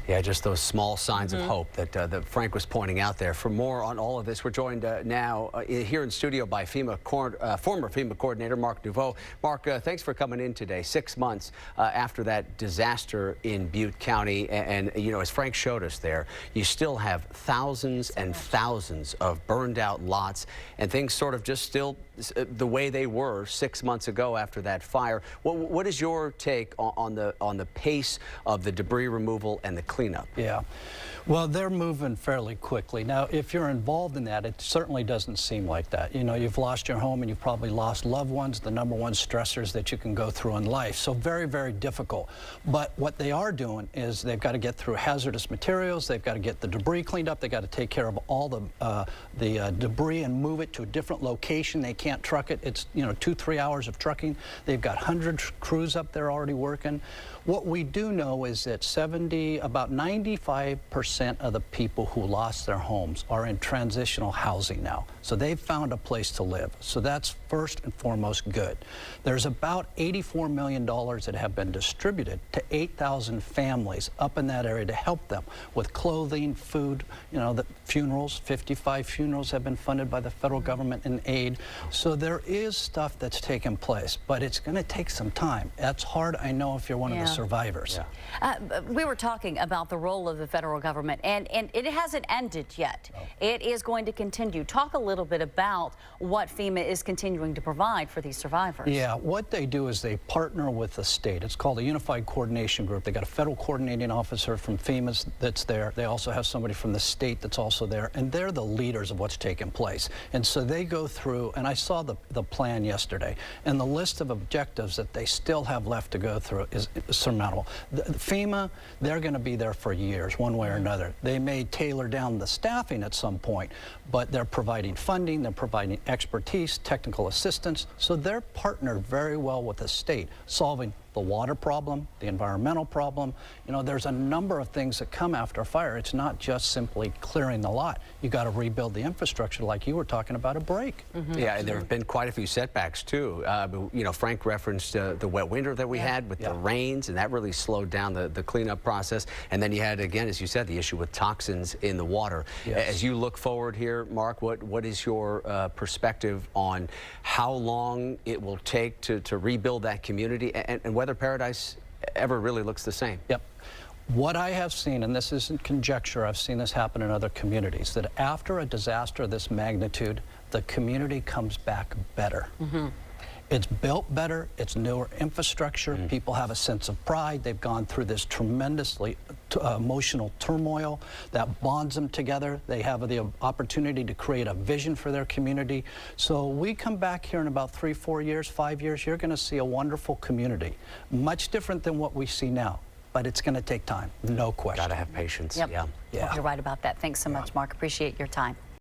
Yeah, just those small signs of hope that Frank was pointing out there. For more on all of this, we're joined now here in studio by former FEMA coordinator Mark Neveau. Mark, thanks for coming in today. 6 months after that disaster in Butte County, and you know, as Frank showed us there, you still have thousands and thousands of burned out lots, and things sort of just still the way they were 6 months ago after that fire. What is your take on the pace of the debris removal and the cleanup? Yeah, well, they're moving fairly quickly. Now, if you're involved in that, it certainly doesn't seem like that. You know, you've lost your home and you've probably lost loved ones, the #1 stressors that you can go through in life. So very, very difficult. But what they are doing is they've got to get through hazardous materials, they've got to get the debris cleaned up, they've got to take care of all the debris and move it to a different location. They can't truck it. It's, you know, 2-3 hours of trucking. They've got hundreds of crews up there already working. What we do know is that about 95% of the people who lost their homes are in transitional housing now. So they've found a place to live. So that's first and foremost good. There's about $84 million that have been distributed to 8,000 families up in that area to help them with clothing, food, you know, the funerals. 55 funerals have been funded by the federal government in aid. So there is stuff that's taken place, but it's going to take some time. That's hard, I know, if you're one of the survivors. We were talking about the role of the federal government, and it hasn't ended yet. No. It is going to continue. Talk a little bit about what FEMA is continuing to provide for these survivors. Yeah, what they do is they partner with the state. It's called a Unified Coordination Group. They got a federal coordinating officer from FEMA that's there. They also have somebody from the state that's also there, and they're the leaders of what's taking place. And so they go through, and I saw the plan yesterday, and the list of objectives that they still have left to go through is surmountable. The FEMA, they're going to be there for years, one way or another. They may tailor down the staffing at some point, but they're providing funding, they're providing expertise, technical assistance, so they're partnered very well with the state, solving the water problem, the environmental problem. You know, there's a number of things that come after a fire. It's not just simply clearing the lot. You got to rebuild the infrastructure, like you were talking about a break. Yeah, and there have been quite a few setbacks too. You know, Frank referenced the wet winter that we had with the rains, and that really slowed down the cleanup process. And then you had, again, as you said, the issue with toxins in the water. As you look forward here, Mark, what is your perspective on how long it will take to rebuild that community, and whether Paradise ever really looks the same? Yep. What I have seen, and this isn't conjecture, I've seen this happen in other communities, that after a disaster of this magnitude, the community comes back better. It's built better, it's newer infrastructure, people have a sense of pride, they've gone through this tremendously emotional turmoil that bonds them together, they have the opportunity to create a vision for their community. So we come back here in about 3-4 years, 5 years, you're going to see a wonderful community, much different than what we see now. But it's going to take time, no question. Got to have patience. Yep. Yeah. You're right about that. Thanks so much, Mark. Appreciate your time.